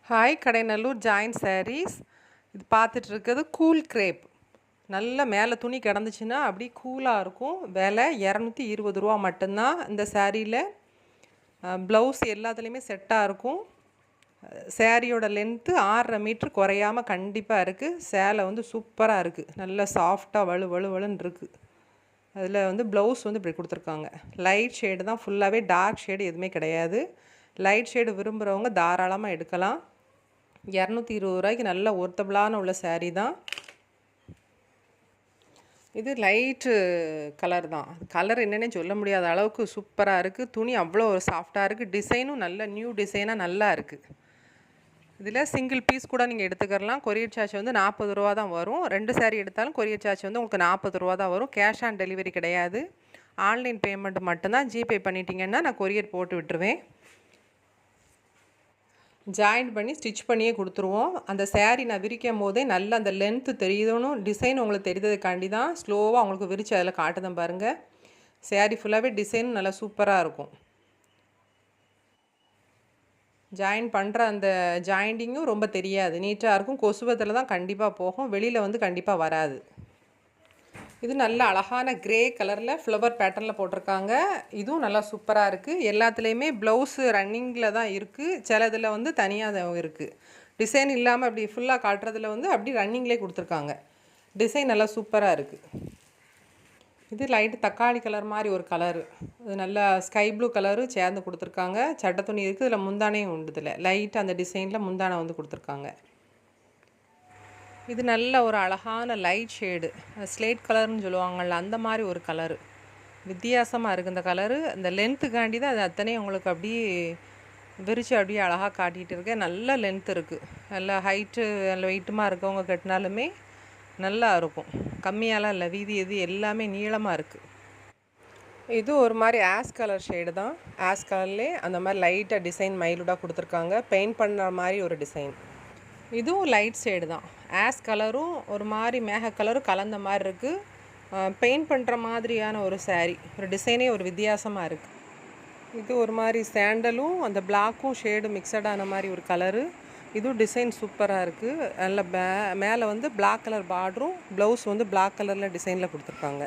Hi Kadainallur join saris. இது பார்த்துட்டு இருக்கிறது கூல் கிரேப். நல்ல மேலே துணி கிடந்துச்சுன்னா அப்படி கூலாக இருக்கும். விலை 220 ரூபா மட்டும்தான். இந்த சாரியில் ப்ளவுஸ் எல்லாத்துலேயுமே செட்டாக இருக்கும். சாரியோட லென்த்து 6.5 மீட்ரு குறையாமல் கண்டிப்பாக இருக்குது. சேலை வந்து சூப்பராக இருக்குது. நல்லா சாஃப்டாக வலுன்னு இருக்குது. அதில் ப்ளவுஸ் இப்படி கொடுத்துருக்காங்க. லைட் ஷேடு தான் ஃபுல்லாகவே, டார்க் ஷேடு எதுவுமே கிடையாது. லைட் ஷேடு விரும்புகிறவங்க தாராளமாக எடுக்கலாம். 220 ரூபாய்க்கு நல்ல ஒர்த்தபிளான உள்ள சாரீ தான் இது. லைட்டு கலர் தான். கலர் என்னென்னே சொல்ல முடியாத அளவுக்கு சூப்பராக இருக்குது. துணி அவ்வளோ சாஃப்டாக இருக்குது. டிசைனும் நல்ல நியூ டிசைனாக நல்லா இருக்குது. இதில் சிங்கிள் பீஸ் கூட நீங்கள் எடுத்துக்கலாம். கொரியர் சார்ஜ் 40 ரூபா தான் வரும். 2 சாரீ எடுத்தாலும் கொரியர் சார்ஜ் உங்களுக்கு 40 ரூபா தான் வரும். கேஷ் ஆன் டெலிவரி கிடையாது. ஆன்லைன் பேமெண்ட் மட்டும்தான். ஜிபே பண்ணிட்டீங்கன்னா நான் கொரியர் போட்டு விட்டுருவேன். ஜாயின் பண்ணி ஸ்டிச் பண்ணியே கொடுத்துருவோம். அந்த சேரீ நான் விரிக்கும் போதே நல்லா அந்த லென்த்து தெரியுதுன்னு டிசைன் உங்களுக்கு தெரிஞ்சதுக்காண்டி தான் ஸ்லோவாக உங்களுக்கு விரித்து அதில் காட்டுதான் பாருங்கள். சேரீ ஃபுல்லாகவே டிசைன் நல்லா சூப்பராக இருக்கும். ஜாயின் பண்ணுற அந்த ஜாயிண்டிங்கும் ரொம்ப தெரியாது, நீட்டாக இருக்கும். கொசுவத்தில் தான் கண்டிப்பாக போகும், வெளியில் கண்டிப்பாக வராது. இது நல்ல அழகான கிரே கலரில் ஃப்ளவர் பேட்டர்னில் போட்டிருக்காங்க. இதுவும் நல்லா சூப்பராக இருக்குது. எல்லாத்துலேயுமே ப்ளவுஸு ரன்னிங்கில் தான் இருக்குது. சிலதில் தனியாக இருக்குது. டிசைன் இல்லாமல் அப்படி ஃபுல்லாக காட்டுறதுல அப்படி ரன்னிங்லேயே கொடுத்துருக்காங்க. டிசைன் நல்லா சூப்பராக இருக்குது. இது லைட்டு தக்காளி கலர் மாதிரி ஒரு கலரு. இது நல்லா ஸ்கை ப்ளூ கலரு சேர்ந்து கொடுத்துருக்காங்க. சட்டை துணி இருக்குது. இதில் முந்தானையும் உண்டு. இதில் லைட்டு அந்த டிசைனில் முந்தானை கொடுத்துருக்காங்க. இது நல்ல ஒரு அழகான லைட் ஷேடு, ஸ்லேட் கலர்னு சொல்லுவாங்கள்ல, அந்த மாதிரி ஒரு கலரு. வித்தியாசமாக இருக்குது இந்த கலரு. அந்த லென்த்துக்காண்டி தான் அது அத்தனையும் உங்களுக்கு அப்படியே விரித்து அப்படியே அழகாக காட்டிகிட்டு இருக்கேன். நல்ல லென்த் இருக்குது. நல்லா ஹைட்டு நல்ல வெயிட்டுமாக இருக்கவங்க கட்டினாலுமே நல்லா இருக்கும். கம்மியாலாம் இல்லை, வீதி இது எல்லாமே நீளமாக இருக்குது. இது ஒரு மாதிரி ஆஷ் கலர் ஷேடு தான். ஆஷ் கலர்லேயே அந்த மாதிரி லைட்டாக டிசைன் மைல்டாக கொடுத்துருக்காங்க. பெயிண்ட் பண்ணுற மாதிரி ஒரு டிசைன். இதுவும் லைட் ஷேடு தான். ஆஷ் கலரும் ஒரு மாதிரி மேக கலரும் கலந்த மாதிரி இருக்குது. பெயிண்ட் பண்ணுற மாதிரியான ஒரு சாரீ. ஒரு டிசைனே ஒரு வித்தியாசமாக இருக்குது. இது ஒரு மாதிரி சாண்டலும் அந்த பிளாக்கும் ஷேடு மிக்சடான மாதிரி ஒரு கலரு. இதுவும் டிசைன் சூப்பராக இருக்குது. நல்ல மேலே பிளாக் கலர் பார்டரும், ப்ளவுஸ் பிளாக் கலரில் டிசைனில் கொடுத்துருக்காங்க.